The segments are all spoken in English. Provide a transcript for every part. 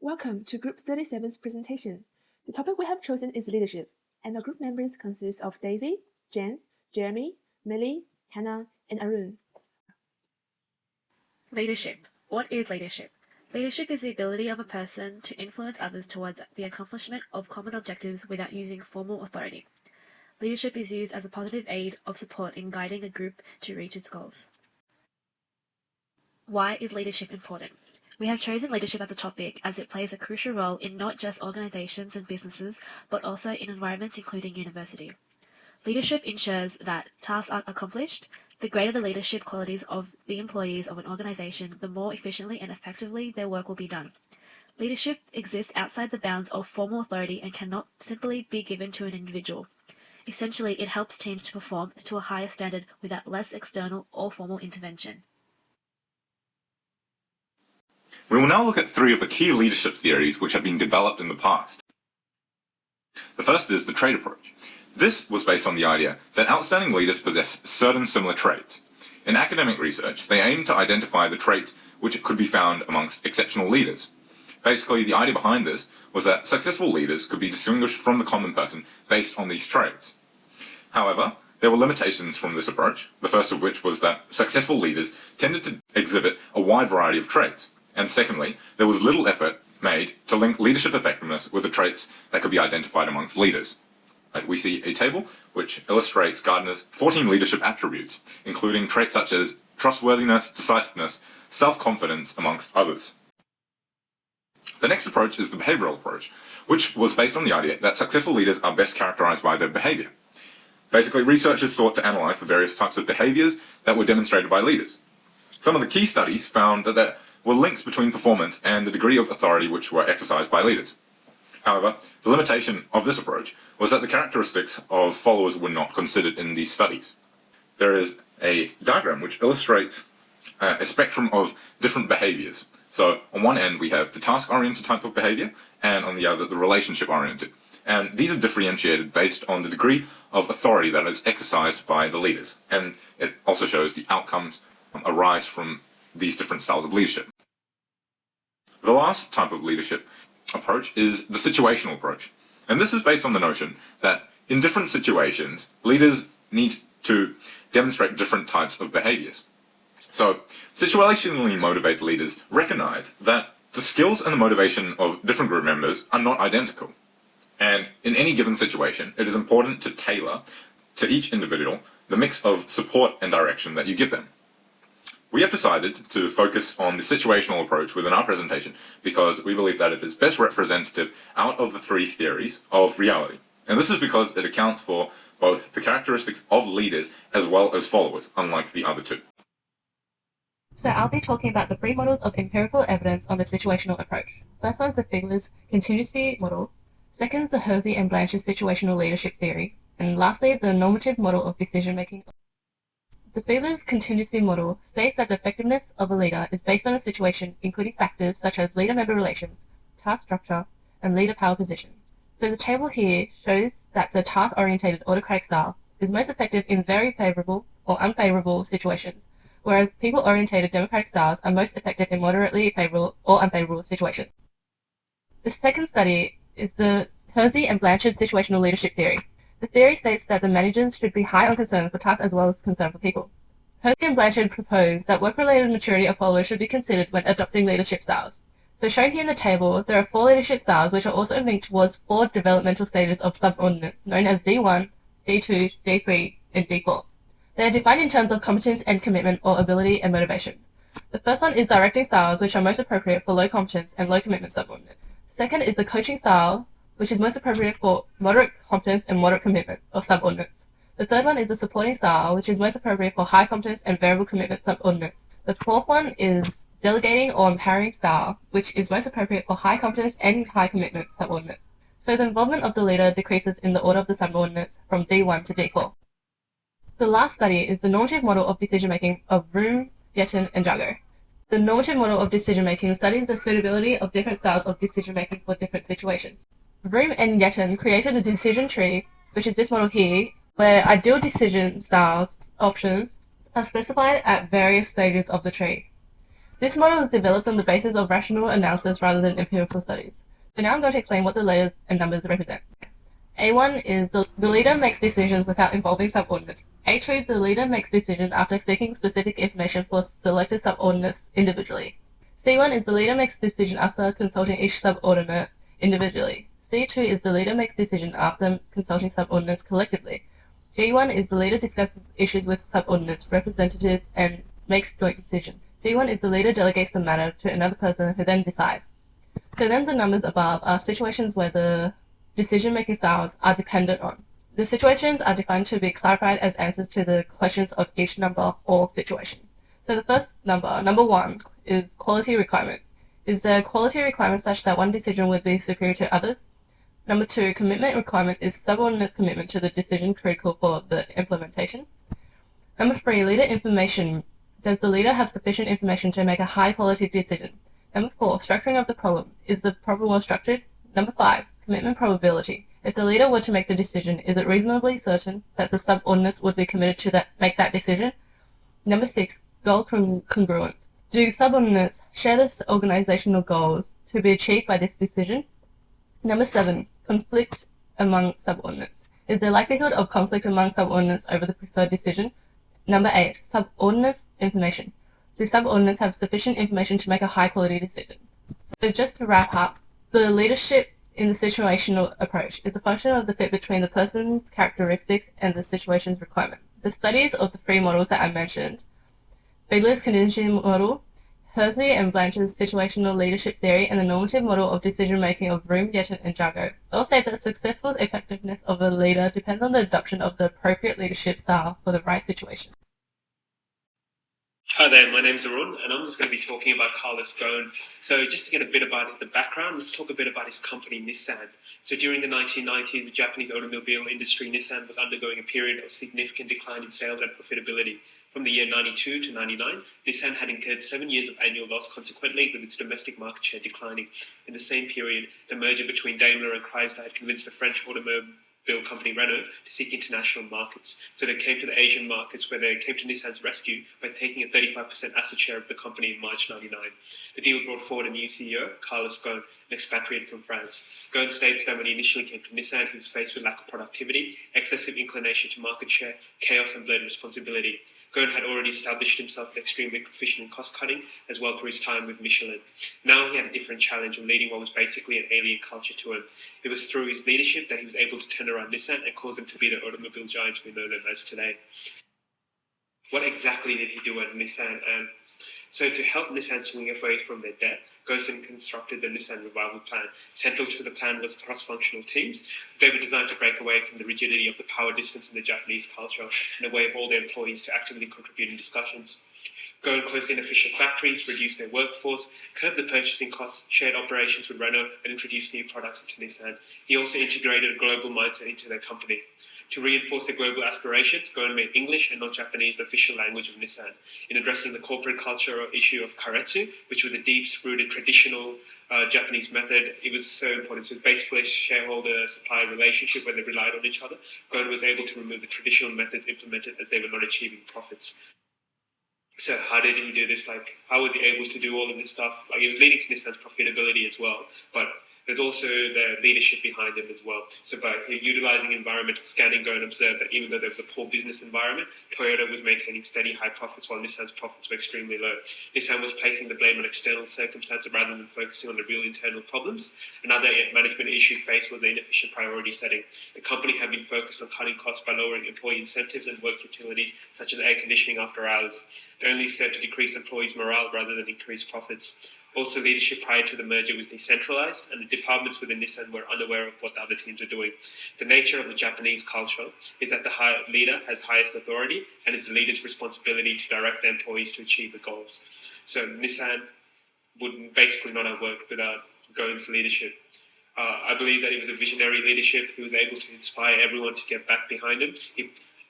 Welcome to Group 37's presentation. The topic we have chosen is leadership, and our group members consist of Daisy, Jen, Jeremy, Millie, Hannah, and Arun. Leadership. What is leadership? Leadership is the ability of a person to influence others towards the accomplishment of common objectives without using formal authority. Leadership is used as a positive aid of support in guiding a group to reach its goals. Why is leadership important? We have chosen leadership as a topic as it plays a crucial role in not just organizations and businesses, but also in environments including university. Leadership ensures that tasks are accomplished. The greater the leadership qualities of the employees of an organization, the more efficiently and effectively their work will be done. Leadership exists outside the bounds of formal authority and cannot simply be given to an individual. Essentially, it helps teams to perform to a higher standard without less external or formal intervention. We will now look at three of the key leadership theories which have been developed in the past. The first is the trait approach. This was based on the idea that outstanding leaders possess certain similar traits. In academic research, they aim to identify the traits which could be found amongst exceptional leaders. Basically, the idea behind this was that successful leaders could be distinguished from the common person based on these traits. However, there were limitations from this approach, the first of which was that successful leaders tended to exhibit a wide variety of traits. And secondly, there was little effort made to link leadership effectiveness with the traits that could be identified amongst leaders. We see a table which illustrates Gardner's 14 leadership attributes, including traits such as trustworthiness, decisiveness, self-confidence, amongst others. The next approach is the behavioral approach, which was based on the idea that successful leaders are best characterized by their behavior. Basically, researchers sought to analyze the various types of behaviors that were demonstrated by leaders. Some of the key studies found that there were links between performance and the degree of authority which were exercised by leaders. However, the limitation of this approach was that the characteristics of followers were not considered in these studies. There is a diagram which illustrates a spectrum of different behaviors. So on one end we have the task-oriented type of behavior, and on the other the relationship-oriented. And these are differentiated based on the degree of authority that is exercised by the leaders. And it also shows the outcomes arise from these different styles of leadership. The last type of leadership approach is the situational approach. And this is based on the notion that in different situations, leaders need to demonstrate different types of behaviors. So, situationally motivated leaders recognize that the skills and the motivation of different group members are not identical. And in any given situation, it is important to tailor to each individual the mix of support and direction that you give them. We have decided to focus on the situational approach within our presentation because we believe that it is best representative out of the three theories of reality. And this is because it accounts for both the characteristics of leaders as well as followers, unlike the other two. So I'll be talking about the three models of empirical evidence on the situational approach. First one is the Figler's contingency model, second is the Hersey and Blanchard's situational leadership theory, and lastly the normative model of decision-making. The Figler's contingency model states that the effectiveness of a leader is based on a situation including factors such as leader-member relations, task structure, and leader-power position. So the table here shows that the task-oriented autocratic style is most effective in very favorable or unfavorable situations, whereas people-oriented democratic styles are most effective in moderately favorable or unfavorable situations. The second study is the Hersey and Blanchard situational leadership theory. The theory states that the managers should be high on concern for tasks as well as concern for people. Hersey and Blanchard propose that work-related maturity of followers should be considered when adopting leadership styles. So shown here in the table, there are 4 leadership styles which are also linked towards 4 developmental stages of subordinates, known as D1, D2, D3, and D4. They are defined in terms of competence and commitment or ability and motivation. The first one is directing styles, which are most appropriate for low competence and low commitment subordinates. Second is the coaching style, which is most appropriate for moderate competence and moderate commitment of subordinates. The third one is the supporting style, which is most appropriate for high competence and variable commitment subordinates. The fourth one is delegating or empowering style, which is most appropriate for high competence and high commitment subordinates. So the involvement of the leader decreases in the order of the subordinates from D1 to D4. The last study is the normative model of decision-making of Vroom, Yetten, and Jago. The normative model of decision-making studies the suitability of different styles of decision-making for different situations. Vroom and Yetten created a decision tree, which is this model here, where ideal decision styles options are specified at various stages of the tree. This model is developed on the basis of rational analysis rather than empirical studies. So now I'm going to explain what the letters and numbers represent. A1 is the leader makes decisions without involving subordinates. A2, the leader makes decisions after seeking specific information for selected subordinates individually. C1 is the leader makes decision after consulting each subordinate individually. C2 is the leader makes decision after consulting subordinates collectively. G1 is the leader discusses issues with subordinates, representatives, and makes joint decisions. D1 is the leader delegates the matter to another person who then decides. So then the numbers above are situations where the decision-making styles are dependent on. The situations are defined to be clarified as answers to the questions of each number or situation. So the first number 1, is quality requirement. Is there quality requirement such that one decision would be superior to others? Number 2, commitment requirement is subordinate commitment to the decision critical for the implementation. Number 3, leader information. Does the leader have sufficient information to make a high-quality decision? Number 4, structuring of the problem. Is the problem well structured? Number 5, commitment probability. If the leader were to make the decision, is it reasonably certain that the subordinates would be committed to make that decision? Number 6, goal congruence. Do subordinates share the organizational goals to be achieved by this decision? Number 7, conflict among subordinates. Is there likelihood of conflict among subordinates over the preferred decision? Number 8, subordinates information. Do subordinates have sufficient information to make a high-quality decision? So just to wrap up, the leadership in the situational approach is a function of the fit between the person's characteristics and the situation's requirement. The studies of the three models that I mentioned, Figler's contingency model, Hersley and Blanchard's situational leadership theory, and the normative model of decision-making of Room, Yetten, and Jago, all state that successful effectiveness of a leader depends on the adoption of the appropriate leadership style for the right situation. Hi there, my name's Arun, and I'm just going to be talking about Carlos Ghosn. So just to get a bit about the background, let's talk a bit about his company, Nissan. So during the 1990s, the Japanese automobile industry, Nissan, was undergoing a period of significant decline in sales and profitability. From the year 92 to 99, Nissan had incurred 7 years of annual loss, consequently with its domestic market share declining. In the same period, the merger between Daimler and Chrysler had convinced the French automobile company Renault to seek international markets. So they came to the Asian markets, where they came to Nissan's rescue by taking a 35% asset share of the company in March 99. The deal brought forward a new CEO, Carlos Ghosn, an expatriate from France. Ghosn states that when he initially came to Nissan, he was faced with lack of productivity, excessive inclination to market share, chaos, and blurred responsibility. Ghosn had already established himself as extremely proficient in cost-cutting, as well through his time with Michelin. Now he had a different challenge of leading what was basically an alien culture to him. It was through his leadership that he was able to turn around Nissan and cause them to be the automobile giants we know them as today. What exactly did he do at Nissan? So to help Nissan swing away from their debt, Ghosn constructed the Nissan Revival Plan. Central to the plan was cross-functional teams. They were designed to break away from the rigidity of the power distance in the Japanese culture and a way of all their employees to actively contribute in discussions. Ghosn closed inefficient factories, reduced their workforce, curbed the purchasing costs, shared operations with Renault, and introduced new products into Nissan. He also integrated a global mindset into their company. To reinforce their global aspirations, Ghosn made English and not Japanese the official language of Nissan. In addressing the corporate cultural issue of karetsu, which was a deep-rooted traditional Japanese method, it was so important. So it was basically a shareholder-supplier relationship where they relied on each other. Ghosn was able to remove the traditional methods implemented as they were not achieving profits. So how did he do this? How was he able to do all of this stuff? It was leading to Nissan's profitability as well, but there's also the leadership behind him as well. So by utilizing environmental scanning, Ghosn observed that even though there was a poor business environment, Toyota was maintaining steady high profits while Nissan's profits were extremely low. Nissan was placing the blame on external circumstances rather than focusing on the real internal problems. Another management issue faced was the inefficient priority setting. The company had been focused on cutting costs by lowering employee incentives and work utilities, such as air conditioning after hours. They only served to decrease employees' morale rather than increase profits. Also, leadership prior to the merger was decentralized, and the departments within Nissan were unaware of what the other teams were doing. The nature of the Japanese culture is that the leader has highest authority, and it's the leader's responsibility to direct their employees to achieve the goals. So Nissan would basically not have worked without Ghosn's leadership. I believe that it was a visionary leadership. He was able to inspire everyone to get back behind him.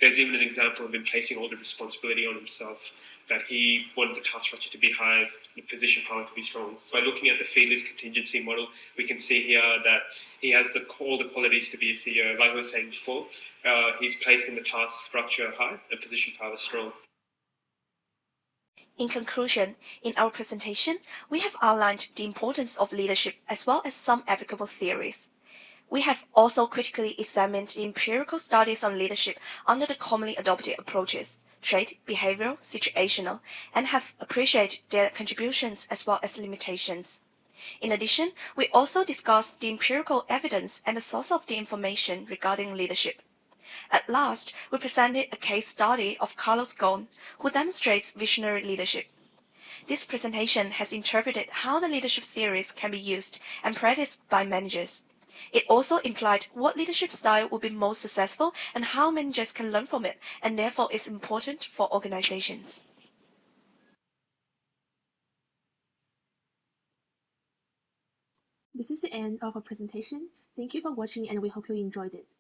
There's even an example of him placing all the responsibility on himself, that he wanted the task structure to be high, the position power to be strong. By looking at the Figler's contingency model, we can see here that he has all the qualities to be a CEO. Like I was saying before, he's placing the task structure high and position power strong. In conclusion, in our presentation, we have outlined the importance of leadership as well as some applicable theories. We have also critically examined the empirical studies on leadership under the commonly adopted approaches, trait, behavioral, situational, and have appreciated their contributions as well as limitations. In addition, we also discussed the empirical evidence and the source of the information regarding leadership. At last, we presented a case study of Carlos Ghosn, who demonstrates visionary leadership. This presentation has interpreted how the leadership theories can be used and practiced by managers. It also implied what leadership style would be most successful and how managers can learn from it, and therefore is important for organizations. This is the end of our presentation. Thank you for watching and we hope you enjoyed it.